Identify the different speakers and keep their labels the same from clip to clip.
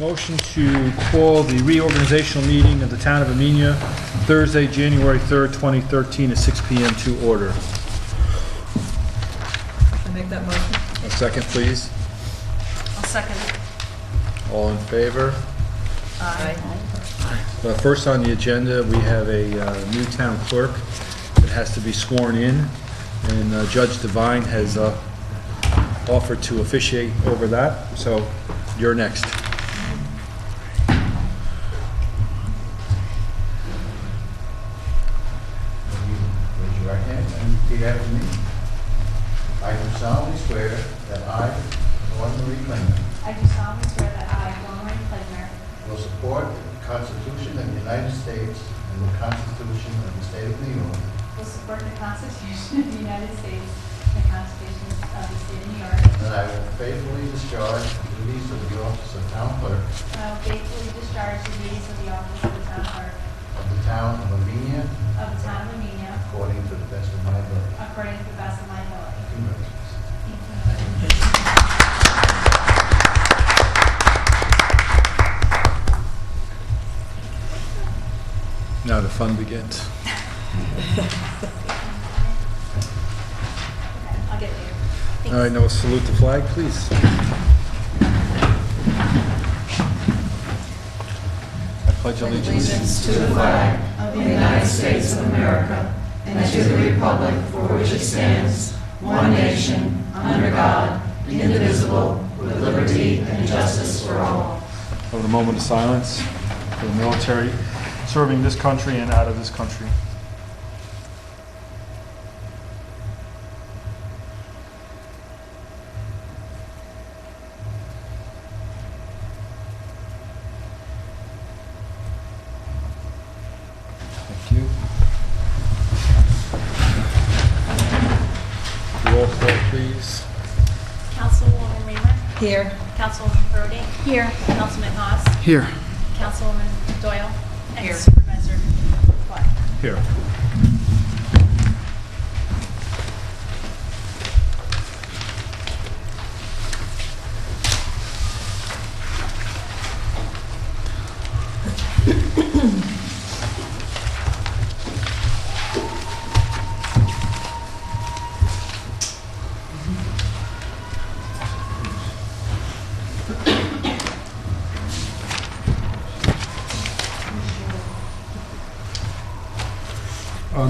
Speaker 1: Motion to call the reorganizational meeting of the town of Amenia, Thursday, January 3rd, 2013, at 6 p.m. to order.
Speaker 2: I make that motion.
Speaker 1: A second, please.
Speaker 3: I'll second it.
Speaker 1: All in favor?
Speaker 2: Aye.
Speaker 1: First on the agenda, we have a new town clerk that has to be sworn in, and Judge Devine has offered to officiate over that, so you're next.
Speaker 4: Raise your right hand and repeat after me. I do solemnly swear that I, Dawn Marie Klinger,
Speaker 5: I do solemnly swear that I, Dawn Marie Klinger,
Speaker 4: will support the Constitution of the United States and the Constitution of the State of New York,
Speaker 5: will support the Constitution of the United States and the Constitution of the State of New York,
Speaker 4: and that I will faithfully discharge the duties of the office of town clerk
Speaker 5: and I will faithfully discharge the duties of the office of the town clerk
Speaker 4: of the town of Amenia
Speaker 5: of the town of Amenia
Speaker 4: according to the best of my ability.
Speaker 5: according to the best of my ability.
Speaker 4: Congratulations.
Speaker 5: Thank you.
Speaker 1: Now the fun begins.
Speaker 5: I'll get there.
Speaker 1: All right, now salute the flag, please. I pledge allegiance
Speaker 2: To the flag of the United States of America and to the republic for which it stands, one nation, under God, indivisible, with liberty and justice for all.
Speaker 1: Hold a moment of silence for the military serving this country and out of this country. Thank you. Roll call, please.
Speaker 5: Councilwoman Reamer,
Speaker 2: Here.
Speaker 5: Councilwoman Brody. Here. Councilman Haas,
Speaker 1: Here.
Speaker 5: Councilwoman Doyle, and
Speaker 2: Here.
Speaker 5: Supervisor Clark.
Speaker 1: Here.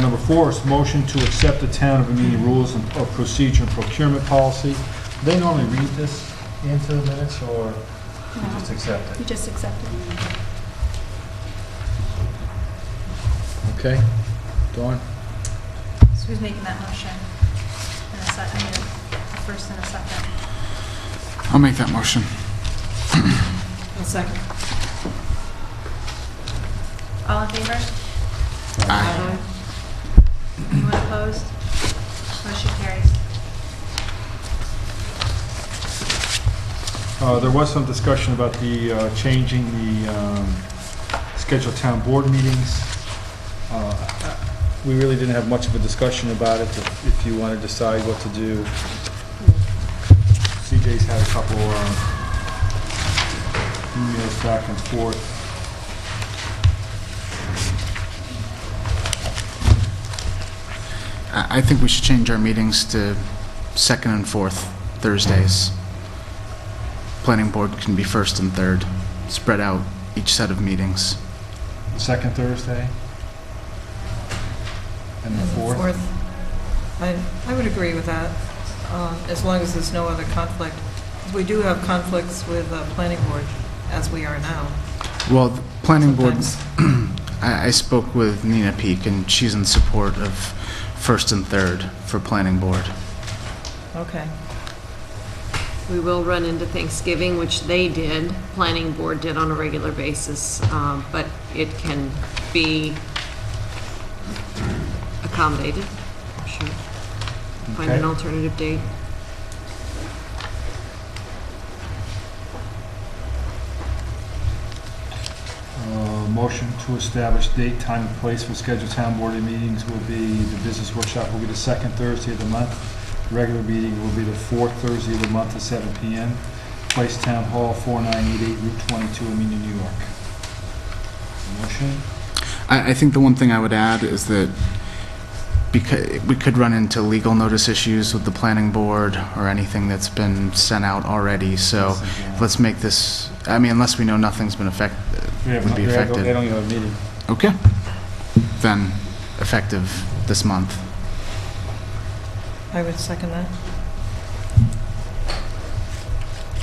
Speaker 1: Number 4 is motion to accept the town of Amenia rules of procedure and procurement policy. Do they normally read this into the minutes, or you just accept
Speaker 3: You
Speaker 1: it?
Speaker 3: just accept it.
Speaker 1: Okay. Dawn?
Speaker 3: So who's making that motion? And a second, a first and a second.
Speaker 6: I'll make that motion.
Speaker 2: A second.
Speaker 3: All in favor?
Speaker 6: Aye.
Speaker 3: Anyone opposed? Motion carries.
Speaker 1: There was some discussion about the changing the scheduled town board meetings. We really didn't have much of a discussion about it. If you want to decide what to do, CJ's had a couple emails back and forth.
Speaker 6: I think we should change our meetings to second and fourth Thursdays. Planning board can be first and third, spread out each set of meetings.
Speaker 1: Second Thursday? And the fourth?
Speaker 2: I would agree with that, as long as there's no other conflict. We do have conflicts with planning board, as we are now.
Speaker 6: Well, the planning board,
Speaker 2: Sometimes.
Speaker 6: I spoke with Nina Peak, and she's in support of first and third for planning board.
Speaker 2: Okay.
Speaker 7: We will run into Thanksgiving, which they did, planning board did on a regular basis, but it can be accommodated, I'm sure. Find an
Speaker 1: Okay.
Speaker 7: alternative date.
Speaker 1: Motion to establish date, time, and place for scheduled town board meetings will be, the business workshop will be the second Thursday of the month. The regular meeting will be the fourth Thursday of the month at 7 p.m. Place Town Hall, 4988 Route 22, Amenia, New York. Motion?
Speaker 6: I think the one thing I would add is that because we could run into legal notice issues with the planning board or anything that's been sent out already, so let's make this, I mean, unless we know nothing's been would be
Speaker 1: They
Speaker 6: affected.
Speaker 1: don't even have a meeting.
Speaker 6: Okay. Then, effective this month.
Speaker 2: I would second that.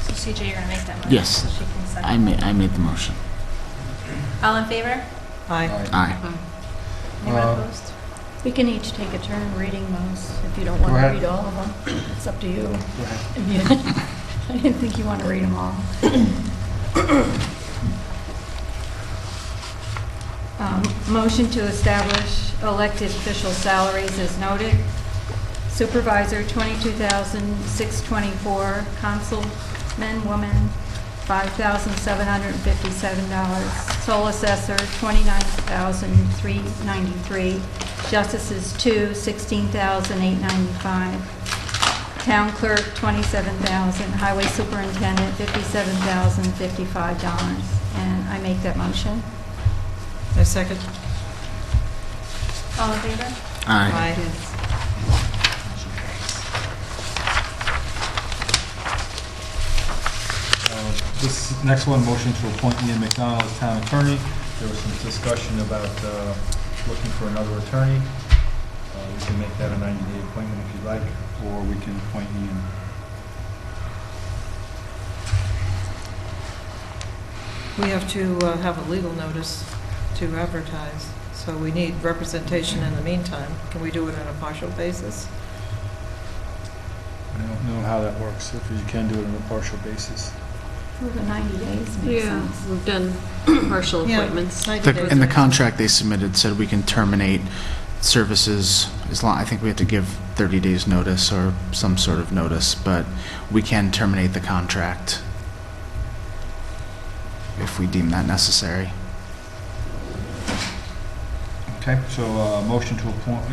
Speaker 3: So CJ, you're gonna make that motion?
Speaker 6: Yes.
Speaker 3: So she can second.
Speaker 6: I made the motion.
Speaker 3: All in favor?
Speaker 2: Aye.
Speaker 6: Aye.
Speaker 3: Anyone
Speaker 1: Uh,
Speaker 3: opposed?
Speaker 8: We can each take a turn reading those, if you don't want
Speaker 1: Go
Speaker 8: to
Speaker 1: ahead.
Speaker 8: read all of them. It's up to you.
Speaker 1: Go ahead.
Speaker 8: I didn't think you want to read them all. Motion to establish elected official salaries as noted. Supervisor, $22,624. Councilman, woman, $5,757. Sole assessor, $29,393. Justices, 2, $16,895. Town clerk, $27,000. Highway superintendent, $57,055. And I make that motion.
Speaker 2: I second.
Speaker 3: All in favor?
Speaker 6: Aye.
Speaker 3: Motion carries.
Speaker 1: This next one, motion to appoint Ian McDonald as town attorney. There was some discussion about looking for another attorney. We can make that a 90-day appointment if you'd like, or we can appoint Ian.
Speaker 2: We have to have a legal notice to advertise, so we need representation in the meantime. Can we do it on a partial basis?
Speaker 1: I don't know how that works, if you can do it on a partial basis.
Speaker 8: For the 90 days makes
Speaker 7: Yeah,
Speaker 8: sense.
Speaker 7: we've done partial
Speaker 2: Yeah,
Speaker 7: appointments.
Speaker 2: 90 days
Speaker 6: In the
Speaker 2: makes
Speaker 6: contract they submitted said we can terminate services as long, I think we have to give 30 days notice or some sort of notice, but we can terminate the contract if we deem that necessary.
Speaker 1: Okay, so motion to appoint,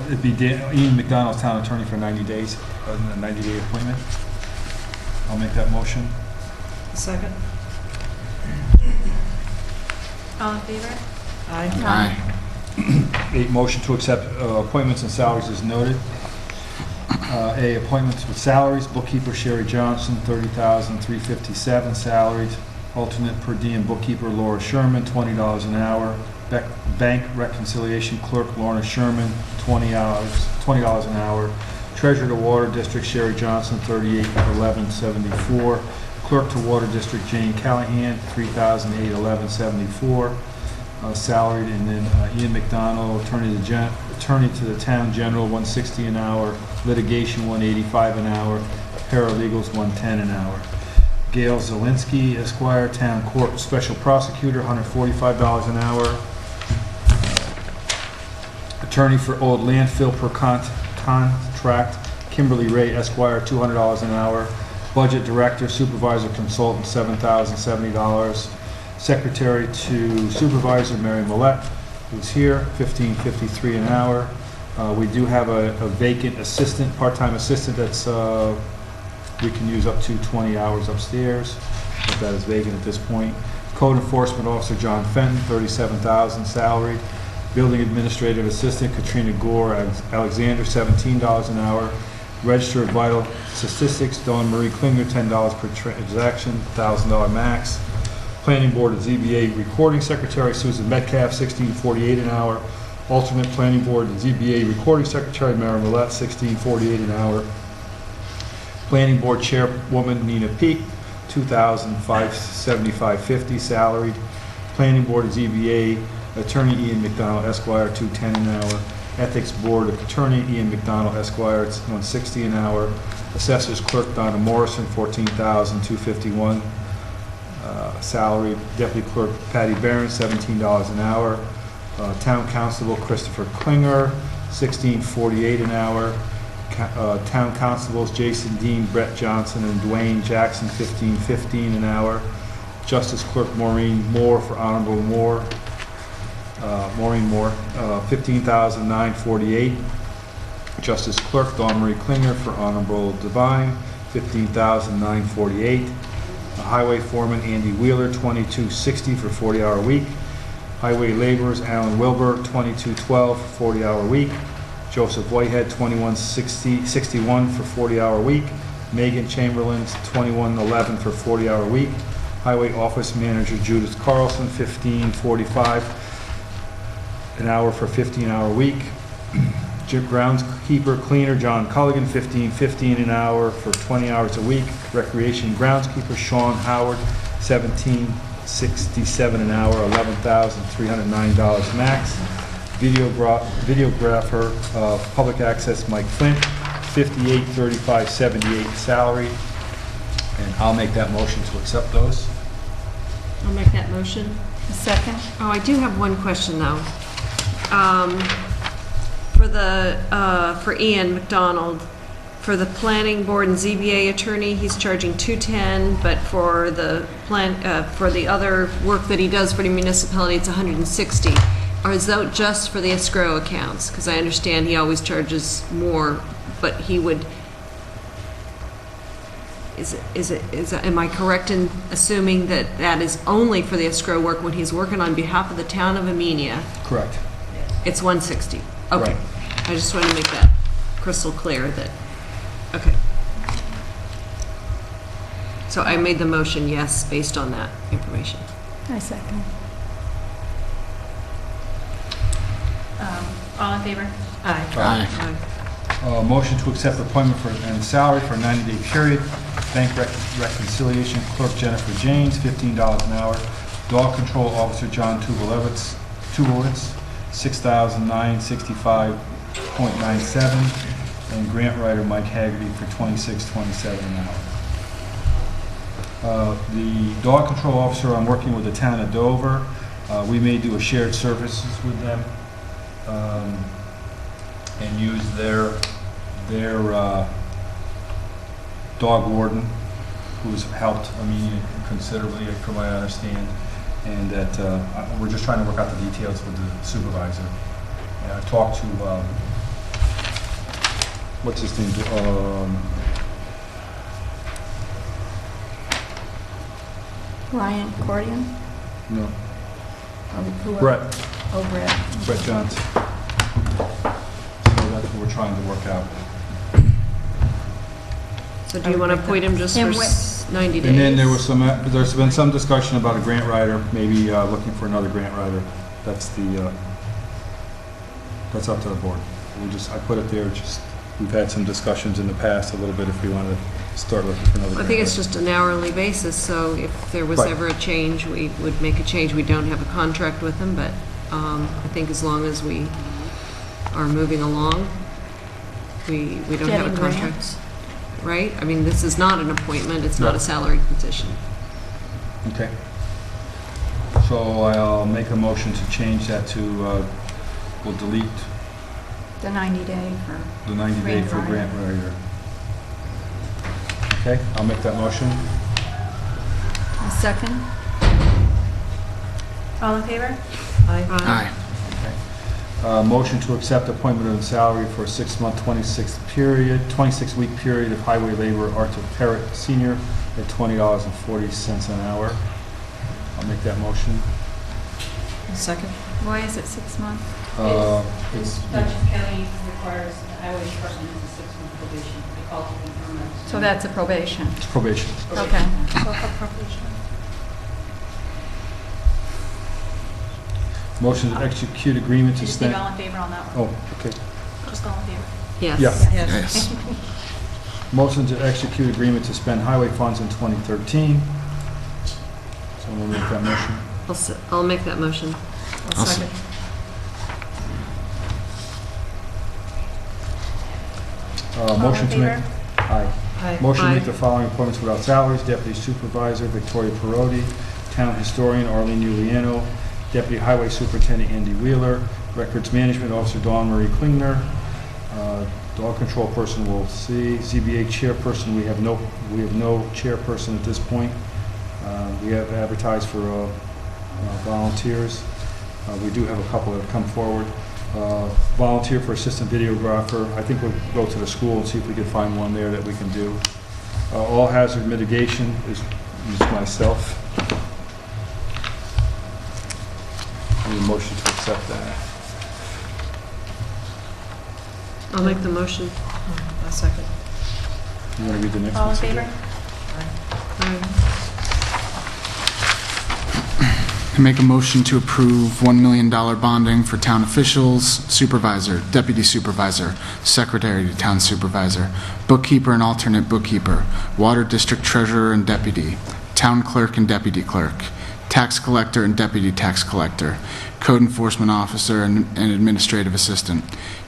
Speaker 1: it'd be Ian McDonald, town attorney for 90 days, a 90-day appointment. I'll make that motion.
Speaker 2: sense. Second?
Speaker 3: All in favor?
Speaker 2: Aye.
Speaker 6: Aye.
Speaker 1: Motion to accept appointments and salaries as noted. A, appointments with salaries, bookkeeper Sherry Johnson, $30,357 salaried. Alternate per diem bookkeeper Laura Sherman, $20 an hour. Bank reconciliation clerk Lorna Sherman, $20 an hour. Treasurer to Water District Sherry Johnson, $38,1174. Clerk to Water District Jane Callahan, $3,811.74. Salaried, and then Ian McDonald, attorney to the town general, $160 an hour. Litigation, $185 an hour. Paralegals, $110 an hour. Gail Zelinski, Esquire, Town Court Special Prosecutor, $145 an hour. Attorney for Old Landfill per contract, Kimberly Ray, Esquire, $200 an hour. Budget Director, Supervisor Consultant, $7,070. Secretary to Supervisor, Mary Millette, who's here, $15.53 an hour. We do have a vacant assistant, part-time assistant that's we can use up to 20 hours upstairs, but that is vacant at this point. Code Enforcement Officer John Fenton, $37,000 salaried. Building Administrative Assistant Katrina Gore Alexander, $17 an hour. Register of Vital Statistics Dawn Marie Klinger, $10 per transaction, $1,000 max. Planning Board of ZBA Recording Secretary Susan Metcalf, $16.48 an hour. Alternate Planning Board and ZBA Recording Secretary Mary Millette, $16.48 an hour. Planning Board Chairwoman Nina Peak, $2,575.50 salaried. Planning Board of ZBA Attorney Ian McDonald Esquire, $210 an hour. Ethics Board Attorney Ian McDonald Esquire, it's $160 an hour. Assessors Clerk Donna Morrison, $14,251 salary. Deputy Clerk Patty Barron, $17 an hour. Town Constable Christopher Klinger, $16.48 an hour. Town Constables Jason Dean, Brett Johnson, and Dwayne Jackson, $15.15 an hour. Justice Clerk Maureen Moore for Honorable Moore, $15,948. Justice Clerk Dawn Marie Klinger for Honorable Devine, $15,948. Highway foreman Andy Wheeler, $22.60 for 40-hour week. Highway laborers Alan Wilbur, $22.12 for 40-hour week. Joseph Whitehead, $21.61 for 40-hour week. Megan Chamberlain, $21.11 for 40-hour week. Highway office manager Judith Carlson, $15.45 an hour for 15-hour week. Groundskeeper cleaner John Culligan, $15.15 an hour for 20 hours a week. Recreation groundskeeper Sean Howard, $17.67 an hour, $11,309 max. Videographer public access Mike Flint, $58.35.78 salary. And I'll make that motion to accept those.
Speaker 7: I'll make that motion.
Speaker 8: A second?
Speaker 7: Oh, I do have one question, though. For Ian McDonald, for the planning board and ZBA attorney, he's charging $210, but for the other work that he does for the municipality, it's $160. Or is that just for the escrow accounts? Because I understand he always charges more, but he would. Am I correct in assuming that that is only for the escrow work when he's working on behalf of the town of Amenia?
Speaker 1: Correct.
Speaker 7: It's $160. Okay.
Speaker 1: Right.
Speaker 7: I just want to make that crystal clear that, okay. So I made the motion yes, based on that information.
Speaker 8: I second.
Speaker 3: All in favor?
Speaker 7: Aye.
Speaker 6: Aye.
Speaker 1: Motion to accept appointment for and salary for a 90-day period. Bank reconciliation clerk Jennifer James, $15 an hour. Dog control officer John Tubolewicz, $6,965.97. And grant writer Mike Haggerty for $26.27 an hour. The dog control officer, I'm working with the town of Dover. We may do a shared services with them and use their dog warden, who's helped Amenia considerably, from what I understand, and that we're just trying to work out the details with the supervisor. And I talked to what's his name?
Speaker 8: Ryan Cordian?
Speaker 1: No,
Speaker 8: Who-
Speaker 1: Brett.
Speaker 8: Oh, Brett.
Speaker 1: Brett Johnson. So that's what we're trying to work out.
Speaker 7: So do you want to appoint him just for
Speaker 8: And
Speaker 7: 90 days?
Speaker 1: And then there's been some discussion about a grant writer, maybe looking for another grant writer. That's up to the board. I put it there, we've had some discussions in the past a little bit if we want to start looking for another grant
Speaker 7: I think it's
Speaker 1: writer.
Speaker 7: just an hourly basis, so if there was
Speaker 1: Right.
Speaker 7: ever a change, we would make a change. We don't have a contract with him, but I think as long as we are moving along, we don't have a
Speaker 8: Getting
Speaker 7: contract.
Speaker 8: grants.
Speaker 7: Right? I mean, this is not an appointment, it's not
Speaker 1: No.
Speaker 7: a salaried position.
Speaker 1: Okay. So I'll make a motion to change that to, we'll delete
Speaker 8: The 90-day for...
Speaker 1: the 90-day for grant
Speaker 8: Grant
Speaker 1: writer. Okay, I'll make that motion.
Speaker 8: A second?
Speaker 3: All in favor?
Speaker 6: Aye.
Speaker 1: Motion to accept appointment of salary for a 6-month, 26-week period of highway laborer Arthur Parrott Sr. at $20.40 an hour. I'll make that motion.
Speaker 7: Second?
Speaker 8: Why is it 6 months?
Speaker 1: It's
Speaker 5: Dutchess County requires the highway department has a 6-month probation. They call it confirm it.
Speaker 8: So that's a probation.
Speaker 1: probation.
Speaker 8: Okay.
Speaker 3: So appropriation.
Speaker 1: Motion to execute agreement to
Speaker 3: Just need
Speaker 1: spend.
Speaker 3: all in favor on that one.
Speaker 1: Oh, okay.
Speaker 3: Just all in favor.
Speaker 7: Yes.
Speaker 1: Yeah.
Speaker 6: Yes.
Speaker 1: Motion to execute agreement to spend highway funds in 2013. Someone will make that motion.
Speaker 7: I'll make that motion.
Speaker 6: I'll second.
Speaker 1: Motion to make.
Speaker 3: favor?
Speaker 1: Aye. Motion to
Speaker 7: Aye.
Speaker 1: make the following appointments without salaries. Deputy Supervisor Victoria Perotti, Town Historian Arlene Uliano, Deputy Highway Superintendent Andy Wheeler, Records Management Officer Dawn Marie Klingner, Dog Control Person we'll see, ZBA Chairperson, we have no chairperson at this point. We have advertised for volunteers. We do have a couple that have come forward. Volunteer for assistant videographer. I think we'll go to the school and see if we can find one there that we can do. All hazard mitigation is myself. Need a motion to accept that.
Speaker 7: I'll make the motion.
Speaker 2: A second.
Speaker 1: You want to read the next one?
Speaker 3: All in
Speaker 1: Cindy?
Speaker 3: favor?
Speaker 6: I make a motion to approve $1 million bonding for town officials, supervisor, deputy supervisor, secretary to town supervisor, bookkeeper and alternate bookkeeper, water district treasurer and deputy, town clerk and deputy clerk, tax collector and deputy tax collector, code enforcement officer and administrative assistant,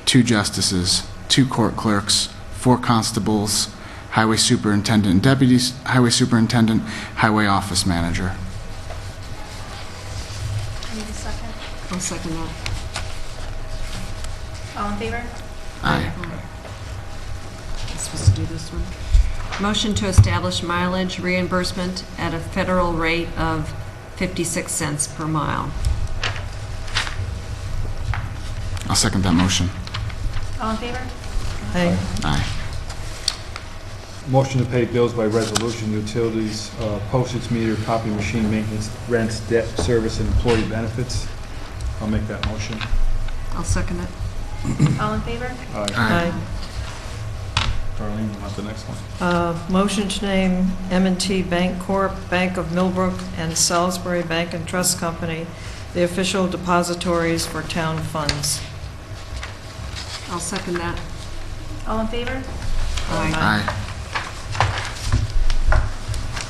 Speaker 6: 2 justices, 2 court clerks, 4 constables, highway superintendent and deputies, highway superintendent, highway office manager.
Speaker 3: Need a second?
Speaker 7: I'll second that.
Speaker 3: All in favor?
Speaker 6: Aye.
Speaker 7: I'm supposed to do this one. Motion to establish mileage reimbursement at a federal rate of 56 cents per mile.
Speaker 6: I'll second that motion.
Speaker 3: All in favor?
Speaker 6: Aye.
Speaker 1: Motion to pay bills by resolution, utilities, postage meter, copy machine maintenance, rents, debt service, and employee benefits. I'll make that motion.
Speaker 7: I'll second it.
Speaker 3: All in favor?
Speaker 1: Aye. Darlene, you want the next one?
Speaker 2: Motion to name M&T Bank Corp., Bank of Millbrook, and Salisbury Bank and Trust Company the official depositories for town funds.
Speaker 7: I'll second that.
Speaker 3: All in favor?
Speaker 7: Aye.
Speaker 6: Aye.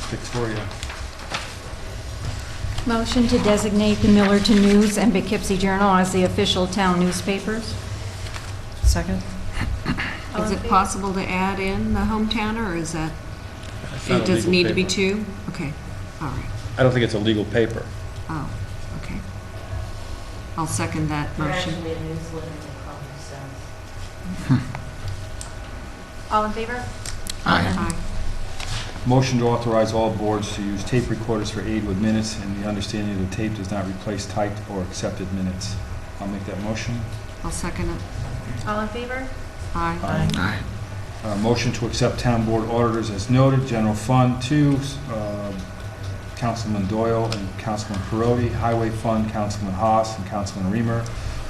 Speaker 1: Victoria.
Speaker 9: Motion to designate the Millerton News and Poughkeepsie Journal as the official town newspapers.
Speaker 2: Second?
Speaker 3: All
Speaker 7: Is
Speaker 3: in
Speaker 7: it
Speaker 3: favor? possible
Speaker 7: possible to add in the hometowner, or is that,
Speaker 1: It's not
Speaker 7: it
Speaker 1: a
Speaker 7: does
Speaker 1: legal
Speaker 7: need to be
Speaker 1: paper.
Speaker 7: 2? Okay, all right.
Speaker 1: I don't think it's a legal paper.
Speaker 7: Oh, okay. I'll second that motion.
Speaker 3: All in favor?
Speaker 6: Aye.
Speaker 7: Aye.
Speaker 1: Motion to authorize all boards to use tape recorders for aid with minutes, and the understanding that the tape does not replace typed or accepted minutes. I'll make that motion.
Speaker 7: I'll second it.
Speaker 3: All in favor?
Speaker 7: Aye.
Speaker 6: Aye.
Speaker 1: Motion to accept town board auditors as noted. General Fund, 2, Councilman Doyle and Councilman Perotti. Highway Fund, Councilman Haas and Councilman Reamer.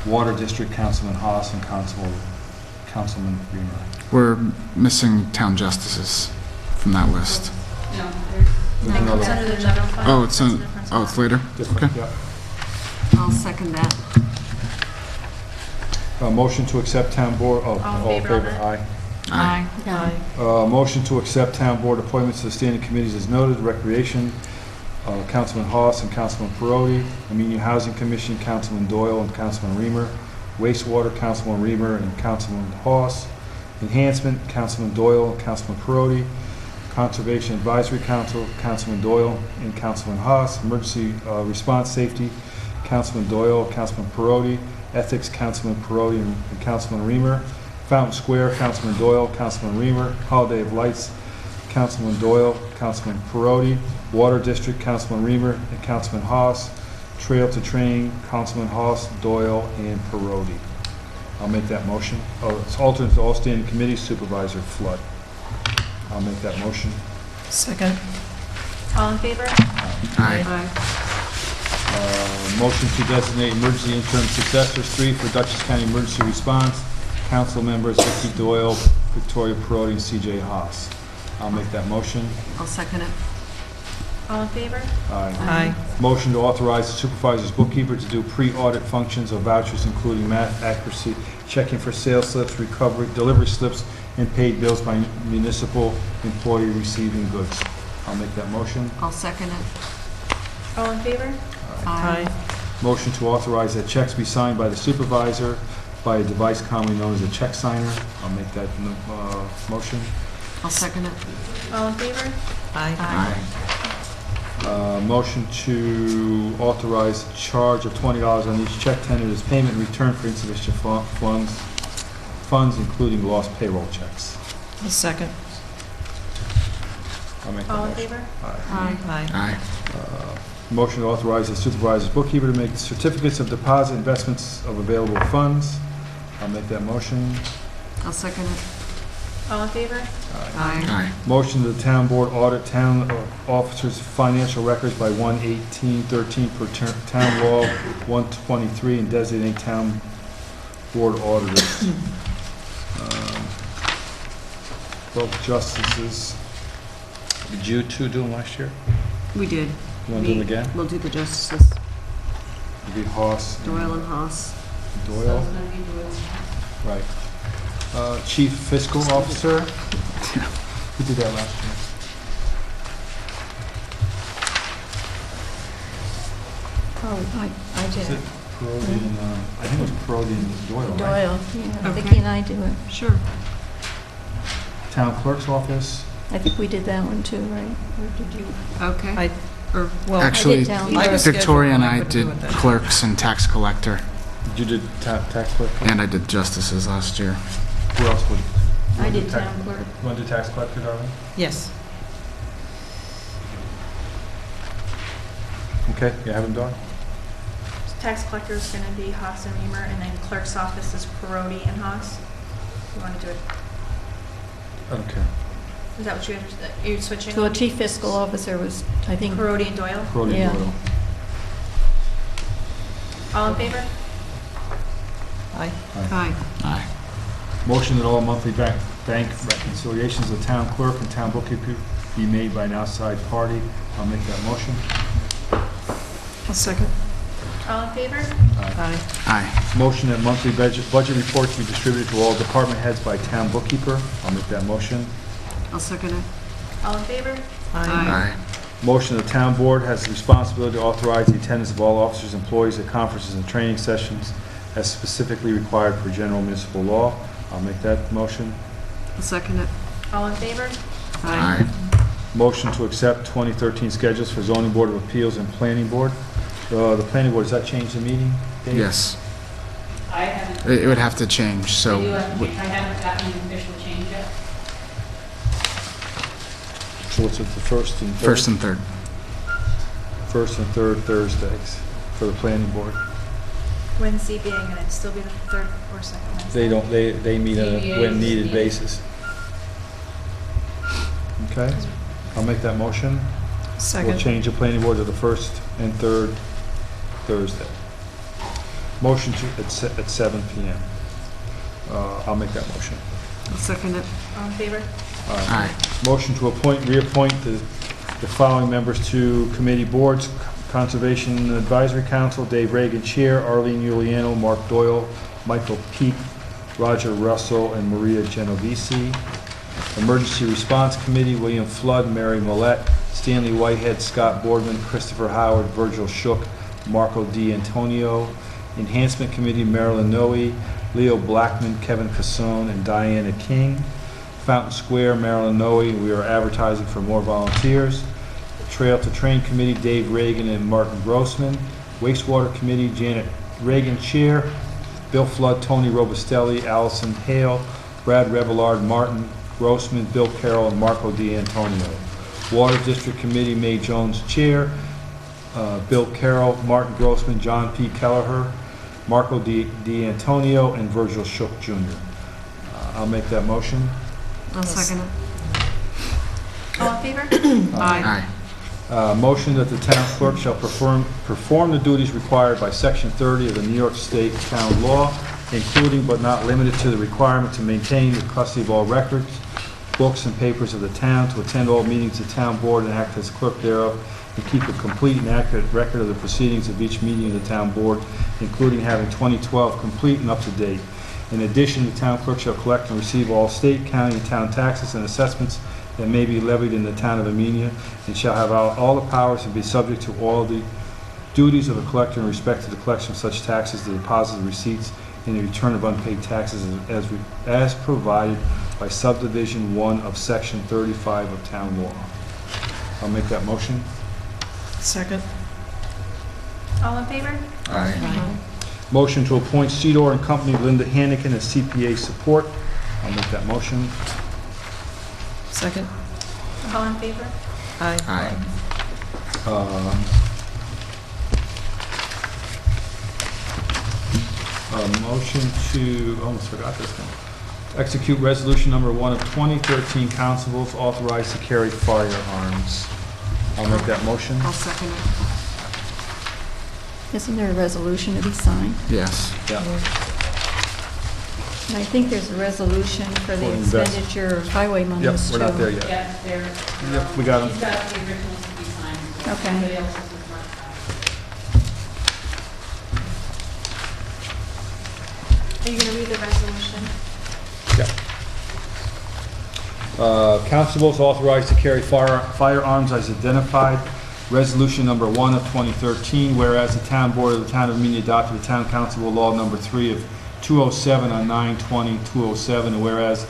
Speaker 1: Water District, Councilman Haas and Councilman Reamer.
Speaker 6: We're missing town justices from that list.
Speaker 1: There's another
Speaker 3: It's under the general fund.
Speaker 6: Oh, it's
Speaker 3: That's a
Speaker 6: on,
Speaker 3: different
Speaker 6: oh, it's
Speaker 3: spot.
Speaker 6: later?
Speaker 1: different,
Speaker 6: Okay.
Speaker 1: yeah.
Speaker 7: I'll second that.
Speaker 1: Motion to accept town board,
Speaker 3: All in favor on that?
Speaker 1: Aye.
Speaker 7: Aye.
Speaker 2: Aye.
Speaker 1: Motion to accept town board appointments to the standing committees as noted. Recreation, Councilman Haas and Councilman Perotti. Amenia Housing Commission, Councilman Doyle and Councilman Reamer. Wastewater, Councilman Reamer and Councilman Haas. Enhancement, Councilman Doyle and Councilman Perotti. Conservation Advisory Council, Councilman Doyle and Councilman Haas. Emergency Response Safety, Councilman Doyle, Councilman Perotti. Ethics, Councilman Perotti and Councilman Reamer. Fountain Square, Councilman Doyle, Councilman Reamer. Holiday of Lights, Councilman Doyle, Councilman Perotti. Water District, Councilman Reamer and Councilman Haas. Trail to Train, Councilman Haas, Doyle, and Perotti. I'll make that motion. Oh, it's alternate to all standing committees, Supervisor Flood. I'll make that motion.
Speaker 2: Second?
Speaker 3: All in favor?
Speaker 6: Aye.
Speaker 7: Aye.
Speaker 1: Motion to designate emergency interim successors, 3 for Dutchess County Emergency Response. Council members Vicki Doyle, Victoria Perotti, and C.J. Haas. I'll make that motion.
Speaker 7: I'll second it.
Speaker 3: All in favor?
Speaker 1: Aye.
Speaker 2: Aye.
Speaker 1: Motion to authorize the supervisor's bookkeeper to do pre-audit functions of vouchers, including math accuracy, checking for sales slips, recovery, delivery slips, and paid bills by municipal employee receiving goods. I'll make that motion.
Speaker 7: I'll second it.
Speaker 3: All in favor?
Speaker 2: Aye.
Speaker 1: Motion to authorize that checks be signed by the supervisor by a device commonly known as a check signer. I'll make that motion.
Speaker 7: I'll second it.
Speaker 3: All in favor?
Speaker 2: Aye.
Speaker 1: Motion to authorize charge of $20 on each check tendered as payment in return for insufficient funds, including lost payroll checks.
Speaker 2: Second?
Speaker 1: I'll make that
Speaker 3: All in
Speaker 1: motion.
Speaker 3: favor?
Speaker 7: Aye.
Speaker 2: Aye.
Speaker 6: Aye.
Speaker 1: Motion to authorize the supervisor's bookkeeper to make certificates of deposit investments of available funds. I'll make that motion.
Speaker 7: I'll second it.
Speaker 3: All in favor?
Speaker 7: Aye.
Speaker 6: Aye.
Speaker 1: Motion to the town board audit town officers' financial records by 1/18/13 per town law 123 and designate town board auditors. Both justices. Did you two do them last year?
Speaker 7: We did.
Speaker 1: You want to do them again?
Speaker 7: We'll do the justices,
Speaker 1: It'd be Hoss. and
Speaker 7: Doyle and Haas.
Speaker 1: Doyle. Right. Chief Fiscal Officer. Who did that last year?
Speaker 9: Oh, I
Speaker 1: Is it
Speaker 9: did.
Speaker 1: Parodi and, I think it was Parodi and Doyle, right?
Speaker 9: Doyle, yeah.
Speaker 7: Okay.
Speaker 9: Vicki and I do it.
Speaker 7: Sure.
Speaker 1: Town Clerk's Office.
Speaker 9: I think we did that one too, right? Or did you?
Speaker 7: Okay. Or,
Speaker 6: Actually,
Speaker 9: town
Speaker 8: I was
Speaker 6: Victoria and I
Speaker 8: scheduled, I
Speaker 6: did
Speaker 8: would do it then.
Speaker 6: clerks and tax collector,
Speaker 1: You did tax clerk?
Speaker 6: and I did justices last year.
Speaker 1: Who else would?
Speaker 9: I did town clerk.
Speaker 1: You want to do tax collector, darling?
Speaker 8: Yes.
Speaker 1: Okay, you have him done?
Speaker 3: Tax collector is going to be Haas and Reamer, and then clerk's office is Parodi and Haas. You want to do it?
Speaker 1: I don't care.
Speaker 3: Is that what you understood? You're switching?
Speaker 9: So the chief fiscal officer was, I think,
Speaker 3: Parodi and Doyle?
Speaker 1: Parodi
Speaker 9: Yeah.
Speaker 1: and Doyle.
Speaker 3: All in favor?
Speaker 8: Aye.
Speaker 7: aye.
Speaker 6: Aye.
Speaker 1: Motion that all monthly bank reconciliations of town clerk and town bookkeeper be made by an outside party. I'll make that motion.
Speaker 8: I'll second.
Speaker 3: All in favor?
Speaker 8: Aye.
Speaker 6: Aye.
Speaker 1: Motion that monthly budget reports be distributed to all department heads by town bookkeeper. I'll make that motion.
Speaker 7: I'll second it.
Speaker 3: All in favor?
Speaker 7: Aye.
Speaker 6: Aye.
Speaker 1: Motion the town board has the responsibility to authorize the attendance of all officers, employees at conferences and training sessions as specifically required per general municipal law. I'll make that motion.
Speaker 7: I'll second it.
Speaker 3: All in favor?
Speaker 6: Aye.
Speaker 1: Motion to accept 2013 schedules for zoning board of appeals and planning board. The planning board, does that change the meeting date?
Speaker 6: Yes.
Speaker 10: I haven't,
Speaker 6: It would have to change, so.
Speaker 10: I haven't gotten an official change yet.
Speaker 1: So what's it, the first and third?
Speaker 6: First and third.
Speaker 1: First and third Thursdays for the planning board.
Speaker 3: When's ZBA going to still be the third or second Wednesday?
Speaker 1: They meet on a
Speaker 10: ZBA
Speaker 1: when
Speaker 10: is
Speaker 1: needed
Speaker 10: needed.
Speaker 1: basis. Okay, I'll make that motion. We'll
Speaker 8: Second.
Speaker 1: change the planning board to the first and third Thursday. Motion to, at 7 PM. I'll make that motion.
Speaker 7: I'll second it.
Speaker 3: All in favor?
Speaker 6: Aye.
Speaker 1: Motion to reappoint the following members to committee boards: Conservation Advisory Council, Dave Reagan, Chair, Arlene Giuliano, Mark Doyle, Michael Peak, Roger Russell, and Maria Genovese. Emergency Response Committee, William Flood, Mary Millette, Stanley Whitehead, Scott Boardman, Christopher Howard, Virgil Shook, Marco D. Antonio. Enhancement Committee, Marilyn Noe, Leo Blackman, Kevin Cassone, and Diana King. Fountain Square, Marilyn Noe, we are advertising for more volunteers. Trail to Train Committee, Dave Reagan and Martin Grossman. Wastewater Committee, Janet Reagan, Chair. Bill Flood, Tony Robustelli, Allison Hale, Brad Revillard, Martin Grossman, Bill Carroll, and Marco D. Antonio. Water District Committee, May Jones, Chair. Bill Carroll, Martin Grossman, John P. Kelleher, Marco D. Antonio, and Virgil Shook, Jr. I'll make that motion.
Speaker 7: I'll second it.
Speaker 3: All in favor?
Speaker 7: Aye.
Speaker 1: Motion that the town clerk shall perform the duties required by Section 30 of the New York State Town Law, including but not limited to the requirement to maintain the custody of all records, books, and papers of the town, to attend all meetings of the town board and act as clerk thereof, and keep a complete and accurate record of the proceedings of each meeting of the town board, including having 2012 complete and up to date. In addition, the town clerk shall collect and receive all state, county, and town taxes and assessments that may be levied in the town of Amenia, and shall have all the powers and be subject to all the duties of a collector in respect to the collection of such taxes, the deposit of receipts, and the return of unpaid taxes as provided by subdivision 1 of Section 35 of town law. I'll make that motion.
Speaker 8: Second.
Speaker 3: All in favor?
Speaker 6: Aye.
Speaker 1: Motion to appoint Cedar and Company Linda Hannigan as CPA support. I'll make that motion.
Speaker 8: Second.
Speaker 3: All in favor?
Speaker 8: Aye.
Speaker 6: Aye.
Speaker 1: Motion to, almost forgot this one. execute resolution number 1 of 2013, constables authorized to carry firearms. I'll make that motion.
Speaker 7: I'll second it.
Speaker 9: Isn't there a resolution to be signed?
Speaker 6: Yes.
Speaker 1: Yeah.
Speaker 9: And I think there's a resolution for the
Speaker 1: For invest-
Speaker 9: expenditure of highway
Speaker 1: Yep,
Speaker 9: monies,
Speaker 1: we're not
Speaker 9: too.
Speaker 1: there yet.
Speaker 10: Yeah, they're.
Speaker 1: Yep, we got 'em.
Speaker 10: She's got the originals to be signed.
Speaker 9: Okay.
Speaker 10: Somebody else's is not signed.
Speaker 3: Are you gonna read the resolution?
Speaker 1: Constables authorized to carry firearms as identified. Resolution number 1 of 2013, whereas the Town Board of the Town of Amenia adopted the Town Constable Law number 3 of 207 on 9/20/207, and whereas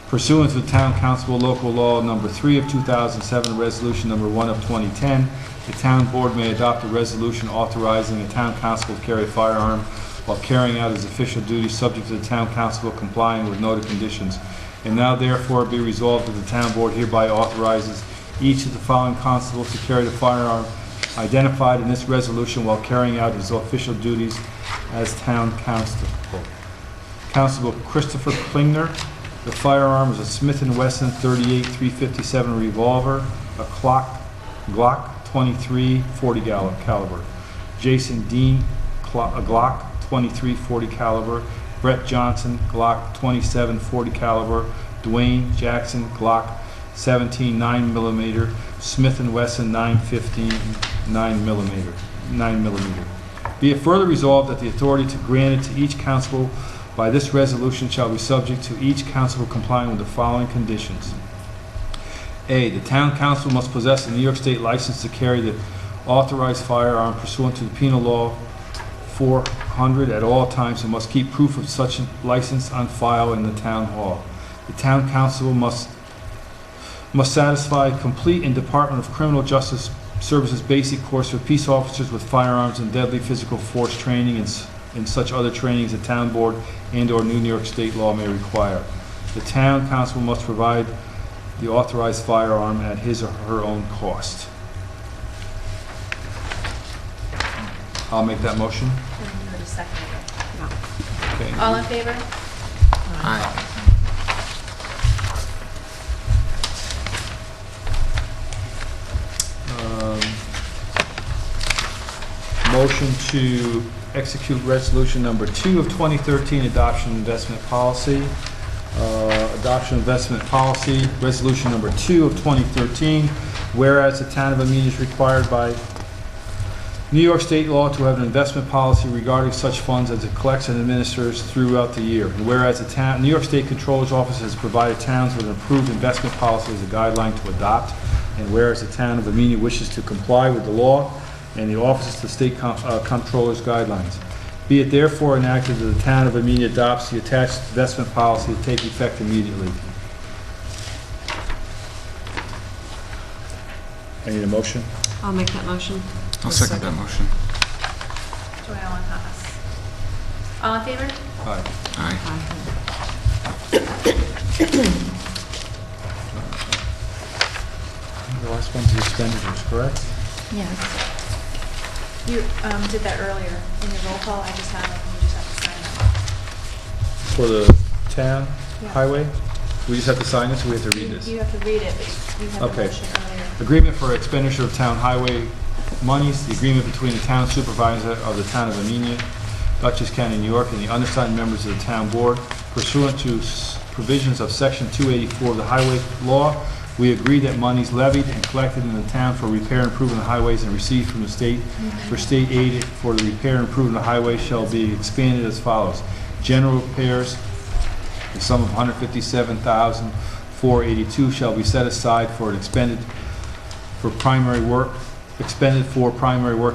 Speaker 1: pursuant to the Town Constable Local Law number 3 of 2007, Resolution number 1 of 2010, the Town Board may adopt a resolution authorizing the Town Constable to carry a firearm while carrying out his official duties, subject to the Town Constable complying with noted conditions. And now therefore be resolved that the Town Board hereby authorizes each of the following constables to carry the firearm identified in this resolution while carrying out his official duties as Town Constable. Constable Christopher Klingner. The firearm is a Smith & Wesson 38-357 revolver, a Glock 23 40 caliber. Jason Dean, a Glock 23 40 caliber. Brett Johnson, Glock 27 40 caliber. Dwayne Jackson, Glock 17 9mm. Smith & Wesson 915 9mm. Be it further resolved that the authority to grant it to each constable by this resolution shall be subject to each constable complying with the following conditions. A, the town constable must possess a New York State license to carry the authorized firearm pursuant to the Penal Law 400 at all times and must keep proof of such a license on file in the town hall. The town constable must satisfy complete and Department of Criminal Justice Services basic course for peace officers with firearms and deadly physical force training and such other trainings the town board and/or New York State law may require. The town constable must provide the authorized firearm at his or her own cost. I'll make that motion.
Speaker 3: Then you would have seconded it.
Speaker 1: Okay.
Speaker 3: All in favor?
Speaker 6: Aye.
Speaker 1: Motion to execute resolution number 2 of 2013, adoption of investment policy. Adoption of investment policy, resolution number 2 of 2013, whereas the town of Amenia is required by New York State law to have an investment policy regarding such funds as it collects and administers throughout the year. And whereas the New York State Controller's Office has provided towns with an approved investment policy as a guideline to adopt, and whereas the town of Amenia wishes to comply with the law and the Office of the State Comptroller's guidelines. Be it therefore enacted that the town of Amenia adopts the attached investment policy to take effect immediately. I need a motion.
Speaker 7: I'll make that motion.
Speaker 6: I'll second that motion.
Speaker 3: Joy Ellen Haas. All in favor?
Speaker 1: Aye.
Speaker 6: Aye.
Speaker 1: The last one's the expenditures, correct?
Speaker 9: Yes.
Speaker 3: You did that earlier in your roll call. I just have them. You just have to sign them.
Speaker 1: For the town
Speaker 3: Yeah.
Speaker 1: highway? We just have to sign this, or we have to read this?
Speaker 3: You have to read it, but you have the
Speaker 1: Okay.
Speaker 3: motion earlier.
Speaker 1: Agreement for expenditure of town highway monies, the agreement between the town supervisor of the town of Amenia, Dutchess County, New York, and the undersigned members of the town board pursuant to provisions of section 284 of the highway law. We agree that monies levied and collected in the town for repair and improvement of highways and received from the state for state aid for the repair and improvement of highways shall be expanded as follows. General repairs, the sum of $157,482 shall be set aside for an expended for primary work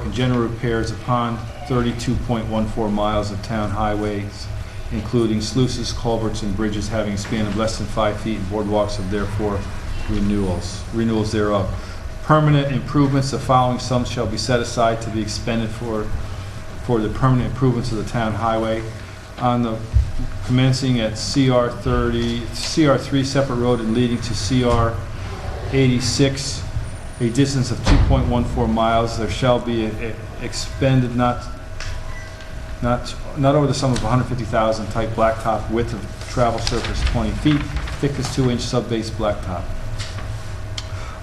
Speaker 1: and general repairs upon 32.14 miles of town highways, including sluices, culverts, and bridges having a span of less than 5 feet, and boardwalks of therefore renewals thereof. Permanent improvements, the following sums shall be set aside to be expended for the permanent improvements of the town highway on the commencing at CR3 separate road and leading to CR 86, a distance of 2.14 miles. There shall be expended not not over the sum of 150,000, type blacktop, width of travel surface 20 feet, thickness 2-inch sub-base blacktop.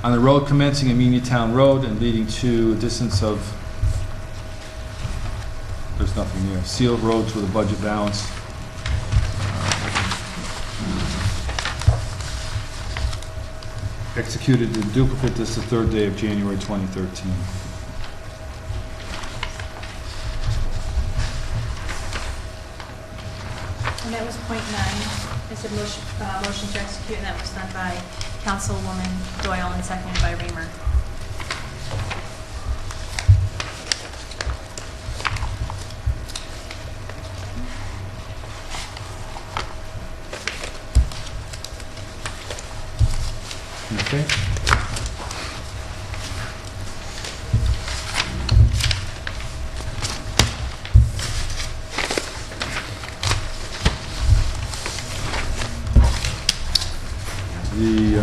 Speaker 1: On the road commencing Amenia Town Road and leading to a distance of, there's nothing there, sealed roads with a budget balance. Executed in duplicate, this is the 3rd day of January 2013.
Speaker 3: And that was point 9. It's a motion to execute, and that was done by Councilwoman Doyle and seconded by Reamer.
Speaker 1: Okay. The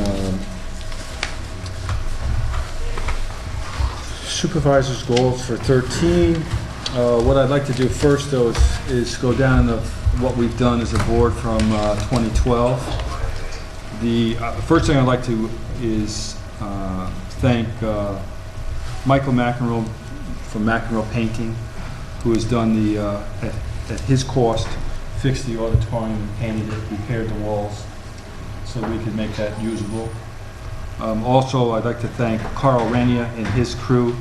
Speaker 1: supervisor's goals for 13. What I'd like to do first, though, is go down of what we've done as a board from 2012. The first thing I'd like to is thank Michael McEnroe from McEnroe Painting, who has done the, at his cost, fixed the auditorium, painted it, repaired the walls, so we could make that usable. Also, I'd like to thank Carl Amenia and his crew,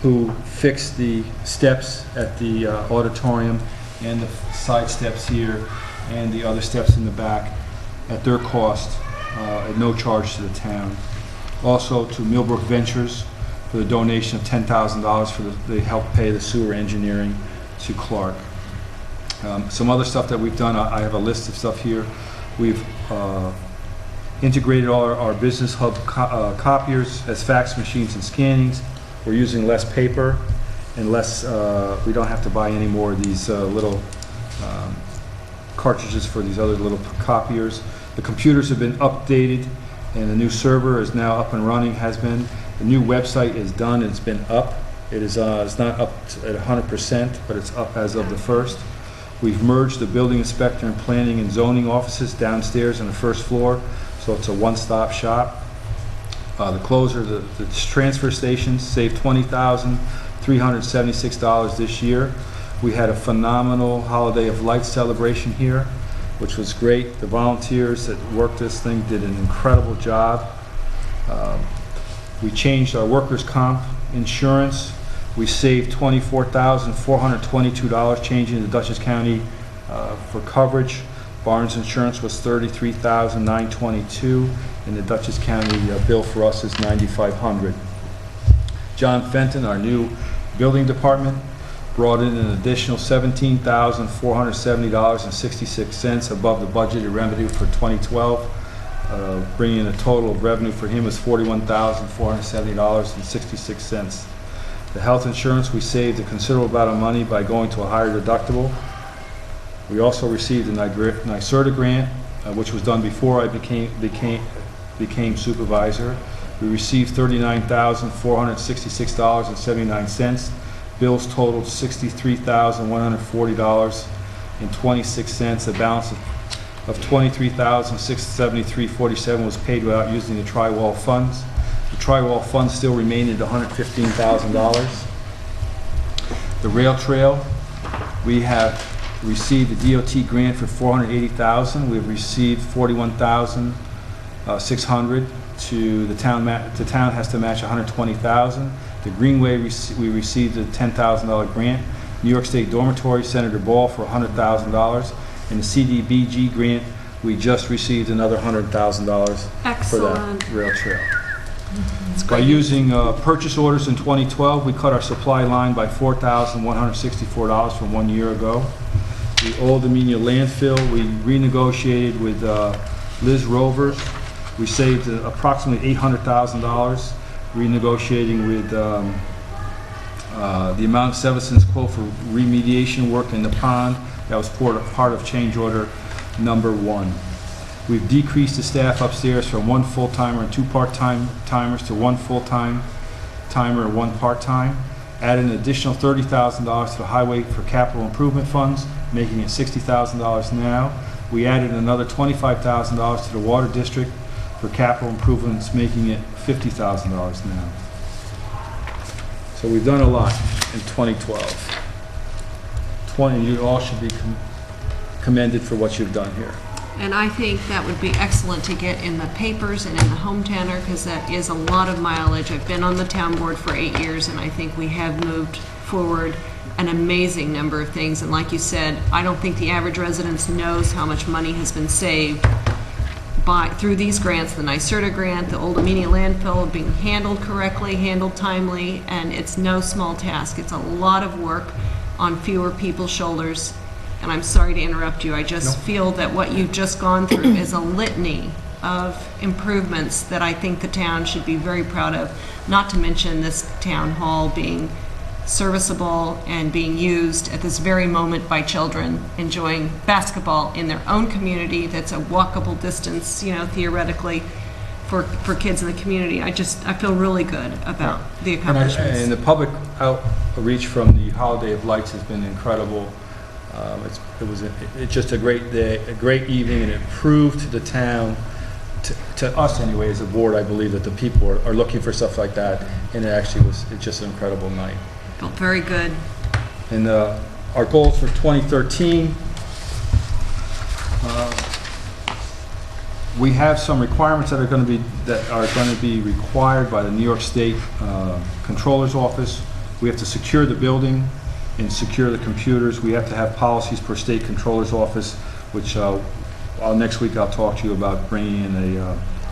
Speaker 1: who fixed the steps at the auditorium and the side steps here and the other steps in the back at their cost, at no charge to the town. Also to Millbrook Ventures for the donation of $10,000 for they helped pay the sewer engineering to Clark. Some other stuff that we've done, I have a list of stuff here. We've integrated all our business hub copiers as fax machines and scannings. We're using less paper and less, we don't have to buy any more of these little cartridges for these other little copiers. The computers have been updated and the new server is now up and running, has been. The new website is done, it's been up. It is it's not up at 100%, but it's up as of the 1st. We've merged the building inspector and planning and zoning offices downstairs on the 1st floor, so it's a one-stop shop. The closer, the transfer stations saved $20,376 this year. We had a phenomenal Holiday of Lights celebration here, which was great. The volunteers that worked this thing did an incredible job. We changed our workers' comp insurance. We saved $24,422 changing the Dutchess County for coverage. Barnes Insurance was $33,922, and the Dutchess County bill for us is $9,500. John Fenton, our new building department, brought in an additional $17,470.66 above the budgeted revenue for 2012, bringing in a total of revenue for him is $41,470.66. The health insurance, we saved a considerable amount of money by going to a higher deductible. We also received a NYSERDA grant, which was done before I became supervisor. We received $39,466.79. Bills totaled $63,140.26. A balance of $23,673.47 was paid without using the tri-wall funds. The tri-wall funds still remain at $115,000. The rail trail, we have received a DOT grant for $480,000. We've received $41,600 to the town. The town has to match $120,000. The Greenway, we received a $10,000 grant. New York State Dormitory, Senator Ball for $100,000. And the CDBG grant, we just received another $100,000 for that rail trail. By using purchase orders in 2012, we cut our supply line by $4,164 from 1 year ago. The old Amenia landfill, we renegotiated with Liz Rovers. We saved approximately $800,000 renegotiating with the amount of Sevison's quote for remediation work in the pond. That was part of change order number 1. We've decreased the staff upstairs from 1 full-timer and 2 part-timers to 1 full-time timer and 1 part-time. added an additional $30,000 to the highway for capital improvement funds, making it $60,000 now. We added another $25,000 to the water district for capital improvements, making it $50,000 now. So we've done a lot in 2012. You all should be commended for what you've done here.
Speaker 7: And I think that would be excellent to get in the papers and in the Hometowner, because that is a lot of mileage. I've been on the town board for 8 years, and I think we have moved forward an amazing number of things. And like you said, I don't think the average resident knows how much money has been saved through these grants, the NYSERDA grant, the old Amenia landfill being handled correctly, handled timely, and it's no small task. It's a lot of work on fewer people's shoulders. And I'm sorry to interrupt you. I just feel that what you've just gone through is a litany of improvements that I think the town should be very proud of, not to mention this town hall being serviceable and being used at this very moment by children enjoying basketball in their own community that's a walkable distance, theoretically, for kids in the community. I feel really good about the accomplishments.
Speaker 1: And the public outreach from the Holiday of Lights has been incredible. It's just a great day, a great evening, and it proved to the town, to us anyway, as a board, I believe that the people are looking for stuff like that, and it's just an incredible night.
Speaker 7: Felt very good.
Speaker 1: And our goals for 2013, we have some requirements that are going to be required by the New York State Controller's Office. We have to secure the building and secure the computers. We have to have policies per State Controller's Office, which next week I'll talk to you about bringing in